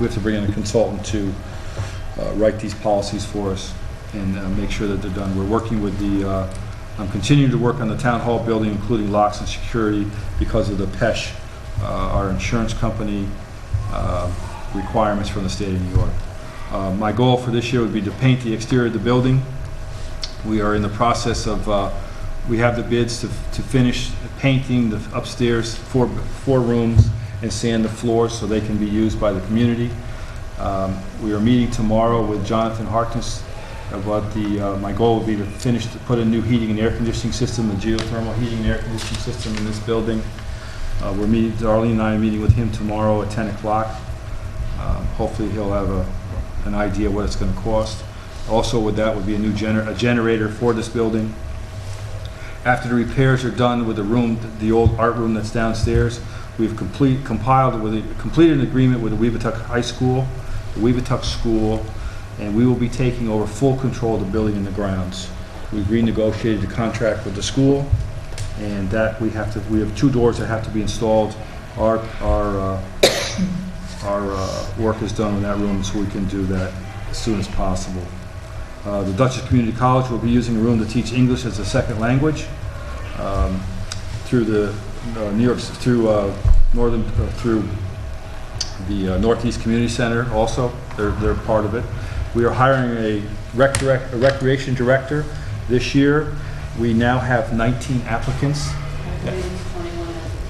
Speaker 1: we have to bring in a consultant to write these policies for us and make sure that they're done. We're working with I'm continuing to work on the town hall building, including locks and security, because of the PESH, our insurance company requirements from the state of New York. My goal for this year would be to paint the exterior of the building. We are in the process of, we have the bids to finish painting the upstairs four rooms and sand the floors so they can be used by the community. We are meeting tomorrow with Jonathan Harkness about my goal would be to put a new heating and air conditioning system, a geothermal heating and air conditioning system in this building. Darlene and I are meeting with him tomorrow at 10 o'clock. Hopefully he'll have an idea what it's going to cost. Also with that would be a new generator for this building. After the repairs are done with the old art room that's downstairs, we've completed an agreement with the Weebatuck High School, the Weebatuck School, and we will be taking over full control of the building and the grounds. We've renegotiated the contract with the school, and that we have 2 doors that have to be installed. Our work is done in that room, so we can do that as soon as possible. The Dutchess Community College will be using a room to teach English as a second language through the Northeast Community Center. Also, they're part of it. We are hiring a recreation director this year. We now have 19 applicants.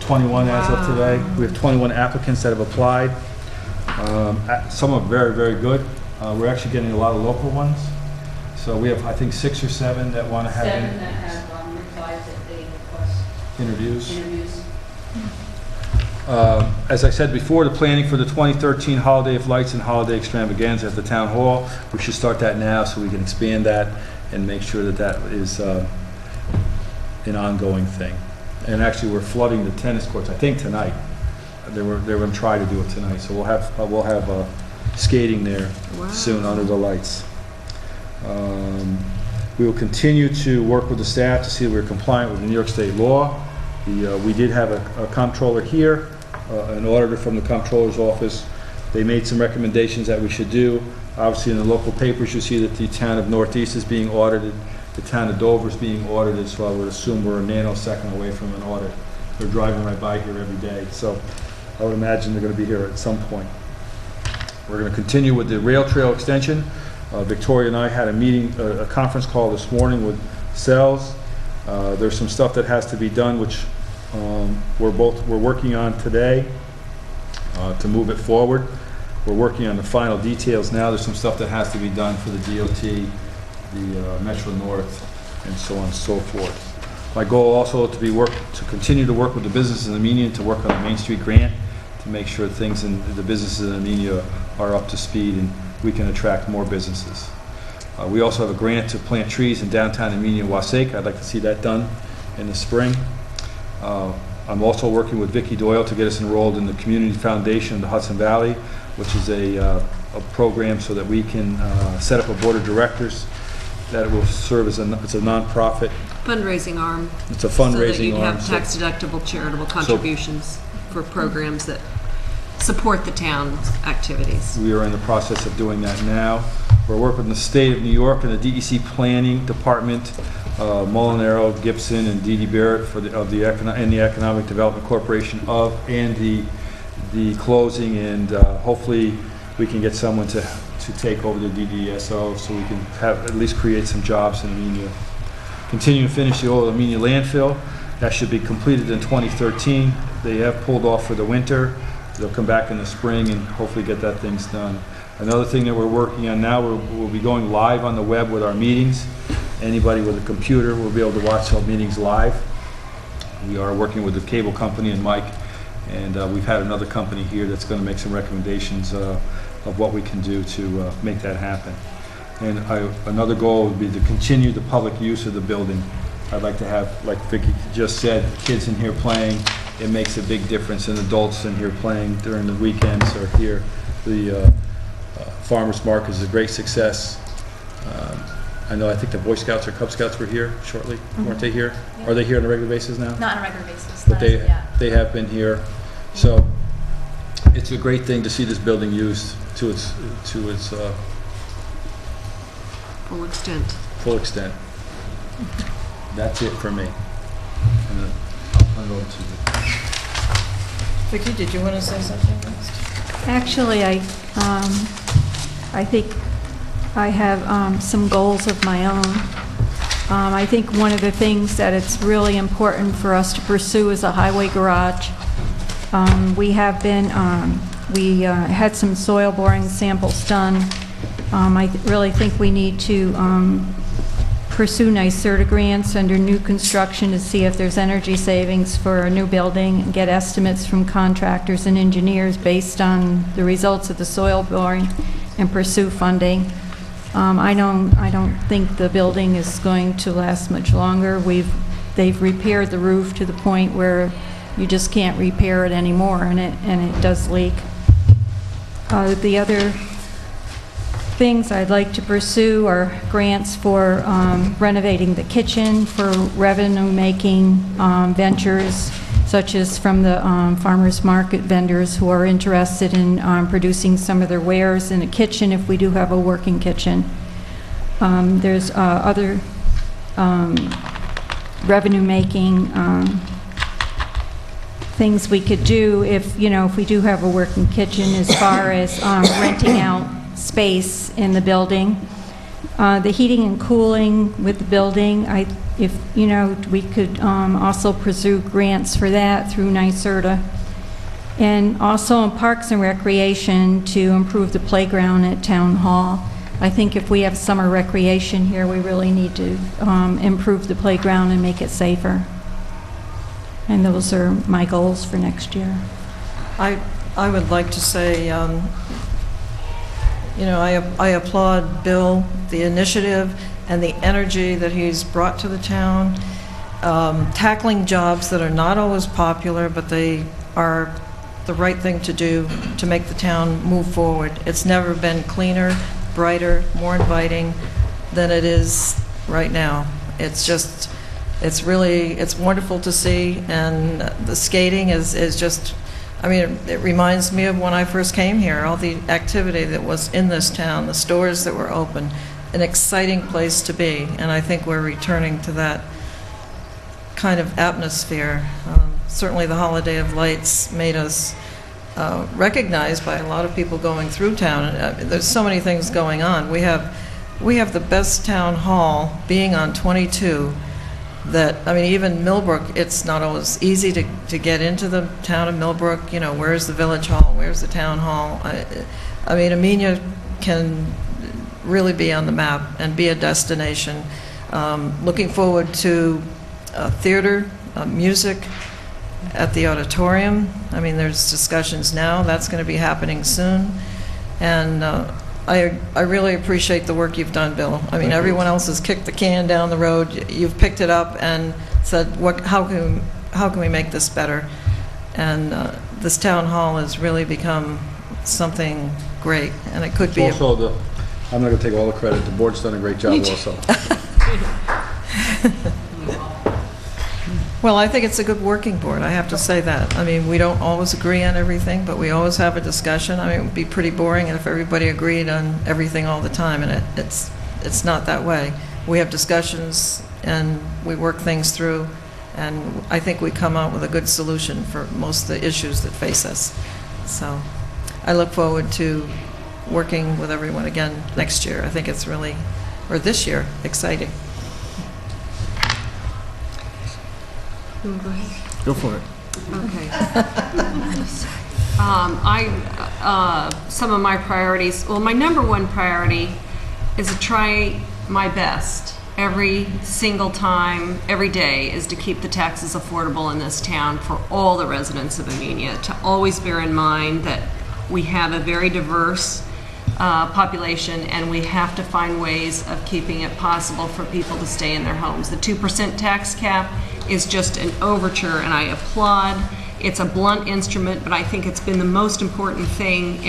Speaker 1: 21 as of today. We have 21 applicants that have applied. Some are very, very good. We're actually getting a lot of local ones. So we have, I think, 6 or 7 that want to have
Speaker 10: 7 that have replied that they request
Speaker 1: interviews.
Speaker 10: interviews.
Speaker 1: As I said before, the planning for the 2013 Holiday of Lights and Holiday Extravaganza at the Town Hall, we should start that now so we can expand that and make sure that is an ongoing thing. And actually, we're flooding the tennis courts, I think, tonight. They're going to try to do it tonight, so we'll have skating there soon under the lights. We will continue to work with the staff to see that we're compliant with the New York State law. We did have a comptroller here, an auditor from the comptroller's office. They made some recommendations that we should do. Obviously, in the local papers, you see that the town of Northeast is being audited. The town of Dover is being audited, so I would assume we're a nanosecond away from an audit. They're driving right by here every day, so I would imagine they're going to be here at some point. We're going to continue with the rail trail extension. Victoria and I had a conference call this morning with Sells. There's some stuff that has to be done, which we're working on today to move it forward. We're working on the final details now. There's some stuff that has to be done for the DOT the Metro North, and so on and so forth. My goal also to continue to work with the businesses in Amenia, to work on the Main Street grant, to make sure things in the businesses in Amenia are up to speed and we can attract more businesses. We also have a grant to plant trees in downtown Amenia and Wasaika. I'd like to see that done in the spring. I'm also working with Vicki Doyle to get us enrolled in the Community Foundation of the Hudson Valley, which is a program so that we can set up a board of directors that will serve as it's a nonprofit.
Speaker 7: Fundraising arm.
Speaker 1: It's a fundraising
Speaker 7: So that you'd
Speaker 1: arm.
Speaker 7: have tax-deductible charitable contributions for programs that support the town's activities.
Speaker 1: We are in the process of doing that now. We're working with the state of New York and the DEC Planning Department, Molinaro, Gibson, and Dee Dee Barrett and the Economic Development Corporation and the closing, and hopefully we can get someone to take over the DDSO so we can at least create some jobs in Amenia. Continue to finish the old Amenia landfill. That should be completed in 2013. They have pulled off for the winter. They'll come back in the spring and hopefully get that things done. Another thing that we're working on now, we'll be going live on the web with our meetings. Anybody with a computer will be able to watch our meetings live. We are working with the cable company and Mike, and we've had another company here that's going to make some recommendations of what we can do to make that happen. And another goal would be to continue the public use of the building. I'd like to have, like Vicki just said, kids in here playing. It makes a big difference, and adults in here playing during the weekends or here. The Farmers Market is a great success. I think the Boy Scouts or Cub Scouts were here shortly, weren't they here?
Speaker 3: Yeah.
Speaker 1: Are they here on a regular basis now?
Speaker 3: Not on a regular basis.
Speaker 1: But
Speaker 3: yeah.
Speaker 1: they have been here. So it's a great thing to see this building used to its
Speaker 7: Full extent.
Speaker 1: full extent. That's it for me. And then I'll turn it over to you.
Speaker 2: Vicki, did you want to say something next?
Speaker 9: Actually, I think I have some goals of my own. I think one of the things that it's really important for us to pursue is a highway garage. We have been, we had some soil boring samples done. I really think we need to pursue NYSERDA grants under new construction to see if there's energy savings for a new building and get estimates from contractors and engineers based on the results of the soil boring and pursue funding. I don't think the building is going to last much longer. They've repaired the roof to the point where you just can't repair it anymore, and it does leak. The other things I'd like to pursue are grants for renovating the kitchen, for revenue-making ventures, such as from the farmers market vendors who are interested in producing some of their wares in a kitchen if we do have a working kitchen. There's other revenue-making things we could do if we do have a working kitchen, as far as renting out space in the building. The heating and cooling with the building, we could also pursue grants for that through NYSERDA. And also in Parks and Recreation to improve the playground at Town Hall. I think if we have summer recreation here, we really need to improve the playground and make it safer. And those are my goals for next year.
Speaker 2: I would like to say, I applaud Bill, the initiative and the energy that he's brought to the town, tackling jobs that are not always popular, but they are the right thing to do to make the town move forward. It's never been cleaner, brighter, more inviting than it is right now. It's wonderful to see, and the skating is just, it reminds me of when I first came here, all the activity that was in this town, the stores that were open, an exciting place to be, and I think we're returning to that kind of atmosphere. Certainly the Holiday of Lights made us recognized by a lot of people going through town. There's so many things going on. We have the best town hall being on 22 that, even Millbrook, it's not always easy to get into the town of Millbrook. Where's the village hall? Where's the town hall? Amenia can really be on the map and be a destination. Looking forward to theater, music at the auditorium. I mean, there's discussions now. That's going to be happening soon. And I really appreciate the work you've done, Bill. I mean, everyone else has kicked the can down the road. You've picked it up and said, how can we make this better? And this town hall has really become something great, and it could be.
Speaker 1: Also, I'm not going to take all the credit. The board's done a great job also.
Speaker 2: Well, I think it's a good working board, I have to say that. I mean, we don't always agree on everything, but we always have a discussion. I mean, it would be pretty boring if everybody agreed on everything all the time, and it's not that way. We have discussions, and we work things through, and I think we come out with a good solution for most of the issues that face us. So I look forward to working with everyone again next year. I think it's really, or this year, exciting.
Speaker 6: Go for it.
Speaker 7: Okay. Some of my priorities, well, my number one priority is to try my best every single time, every day, is to keep the taxes affordable in this town for all the residents of Amenia, to always bear in mind that we have a very diverse population, and we have to find ways of keeping it possible for people to stay in their homes. The 2% tax cap is just an overture, and I applaud. It's a blunt instrument, but I think it's been the most important thing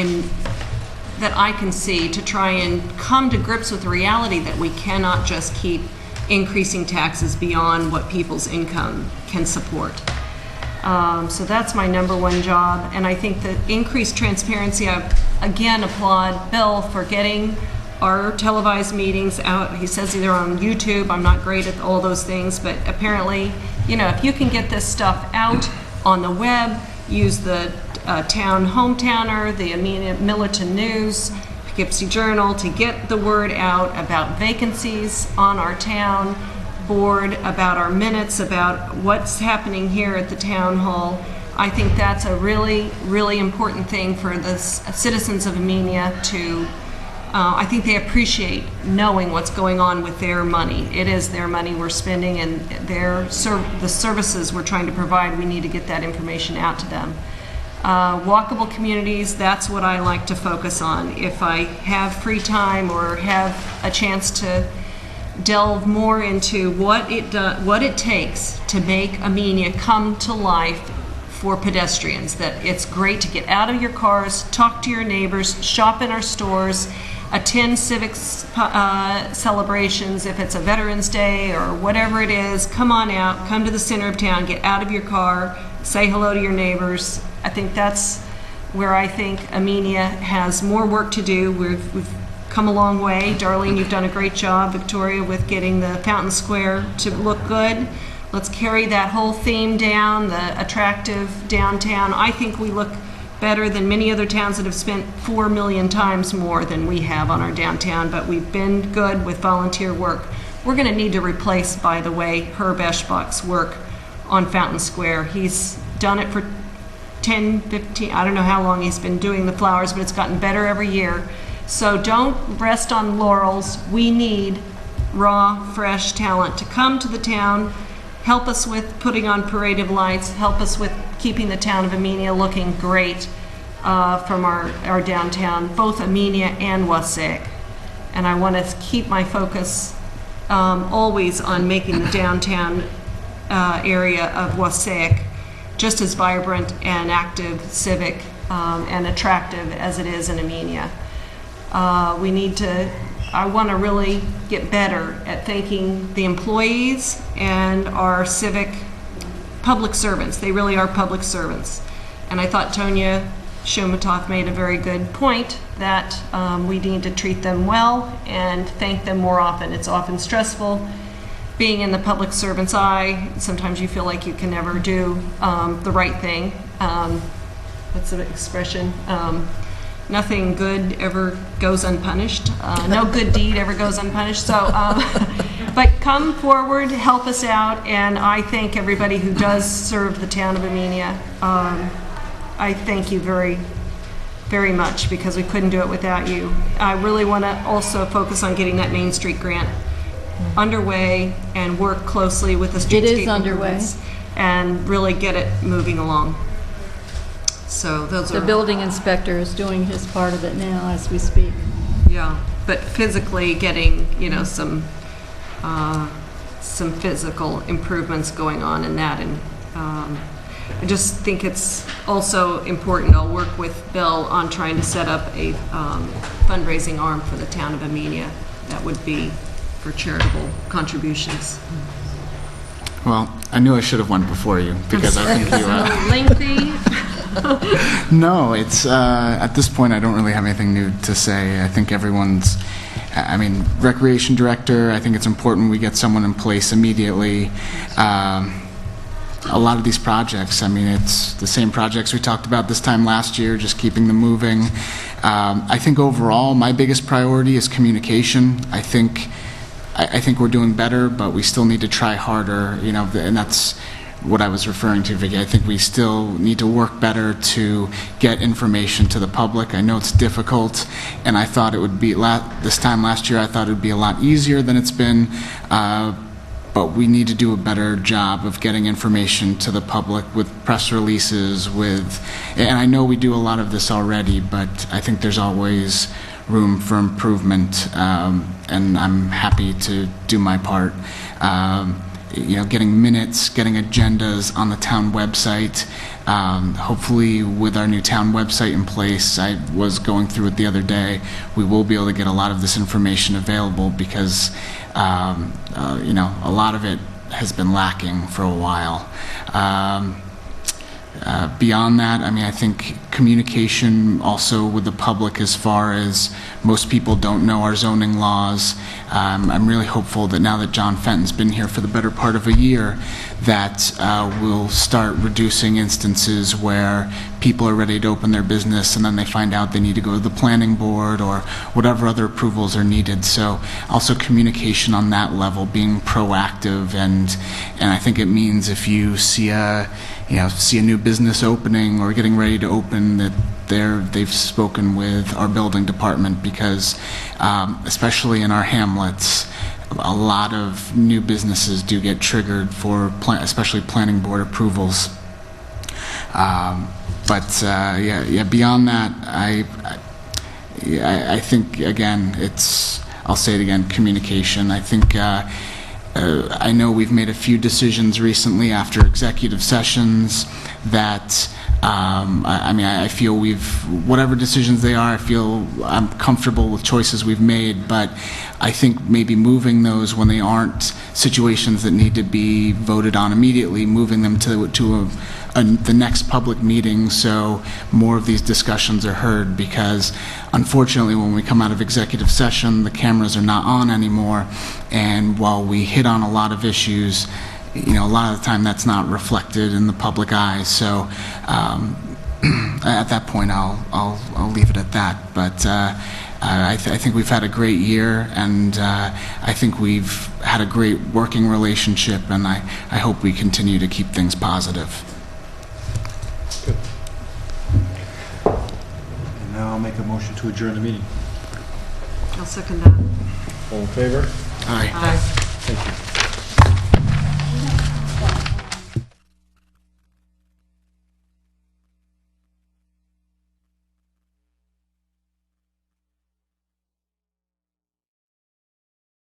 Speaker 7: that I can see to try and come to grips with the reality that we cannot just keep increasing taxes beyond what people's income can support. So that's my number one job, and I think that increased transparency, I again applaud Bill for getting our televised meetings out. He says they're on YouTube. I'm not great at all those things, but apparently, you know, if you can get this stuff out on the web, use the town hometowner, the Amenia Millerton News, Poughkeepsie Journal, to get the word out about vacancies on our town board, about our minutes, about what's happening here at the town hall. I think that's a really, really important thing for the citizens of Amenia to, I think they appreciate knowing what's going on with their money. It is their money we're spending, and the services we're trying to provide, we need to get that information out to them. Walkable communities, that's what I like to focus on. If I have free time or have a chance to delve more into what it takes to make Amenia come to life for pedestrians, that it's great to get out of your cars, talk to your neighbors, shop in our stores, attend civic celebrations, if it's a Veterans Day or whatever it is, come on out, come to the center of town, get out of your car, say hello to your neighbors. I think that's where I think Amenia has more work to do. We've come a long way. Darlene, you've done a great job, Victoria, with getting the Fountain Square to look good. Let's carry that whole theme down, the attractive downtown. I think we look better than many other towns that have spent 4 million times more than we have on our downtown, but we've been good with volunteer work. We're going to need to replace, by the way, Herb Eschbach's work on Fountain Square. He's done it for 10, 15, I don't know how long he's been doing the flowers, but it's gotten better every year. So don't rest on laurels. We need raw, fresh talent to come to the town, help us with putting on parade of lights, help us with keeping the town of Amenia looking great from our downtown, both Amenia and Wassaic. And I want to keep my focus always on making the downtown area of Wassaic just as vibrant and active, civic, and attractive as it is in Amenia. I want to really get better at thanking the employees and our civic public servants. They really are public servants. And I thought Tonya Shumatov made a very good point that we need to treat them well and thank them more often. It's often stressful being in the public servant's eye. Sometimes you feel like you can never do the right thing. What's the expression? Nothing good ever goes unpunished. No good deed ever goes unpunished. So, but come forward, help us out, and I thank everybody who does serve the town of Amenia. I thank you very, very much because we couldn't do it without you. I really want to also focus on getting that Main Street grant underway and work closely with the streetscape
Speaker 9: underway.
Speaker 7: improvements and really get it moving along. So those
Speaker 9: The
Speaker 7: are,
Speaker 9: building inspector is doing his part of it now as we speak.
Speaker 7: yeah, but physically getting, some physical improvements going on in that. And I just think it's also important, I'll work with Bill on trying to set up a fundraising arm for the town of Amenia. That would be for charitable contributions.
Speaker 6: Well, I knew I should have went before you, because I think you...
Speaker 7: Lengthy.
Speaker 6: No, it's, at this point, I don't really have anything new to say. I think everyone's, Recreation Director, I think it's important we get someone in place immediately. A lot of these projects, it's the same projects we talked about this time last year, just keeping them moving. I think overall, my biggest priority is communication. I think we're doing better, but we still need to try harder, and that's what I was referring to, Vicki. I think we still need to work better to get information to the public. I know it's difficult, and I thought it would be, this time last year, I thought it would be a lot easier than it's been, but we need to do a better job of getting information to the public with press releases, and I know we do a lot of this already, but I think there's always room for improvement, and I'm happy to do my part. Getting minutes, getting agendas on the town website. Hopefully, with our new town website in place, I was going through it the other day, we will be able to get a lot of this information available because, a lot of it has been lacking for a while. Beyond that, I think communication also with the public, as far as most people don't know our zoning laws. I'm really hopeful that now that John Fenton's been here for the better part of a year, that we'll start reducing instances where people are ready to open their business and then they find out they need to go to the planning board or whatever other approvals are needed. So also communication on that level, being proactive, and I think it means if you see a new business opening or getting ready to open, that they've spoken with our building department, because especially in our hamlets, a lot of new businesses do get triggered for especially planning board approvals. Beyond that, I think, again, I'll say it again, communication. I think I know we've made a few decisions recently after executive sessions that I feel whatever decisions they are, I feel I'm comfortable with choices we've made, but I think maybe moving those when they aren't situations that need to be voted on immediately, moving them to the next public meeting so more of these discussions are heard, because unfortunately when we come out of executive session, the cameras are not on anymore, and while we hit on a lot of issues, a lot of the time that's not reflected in the public eye. So at that point, I'll leave it at that. But I think we've had a great year, and I think we've had a great working relationship, and I hope we continue to keep things positive.
Speaker 1: Good. And now I'll make a motion to adjourn the meeting.
Speaker 7: I'll second that.
Speaker 1: All in favor?
Speaker 6: Aye.
Speaker 7: Aye.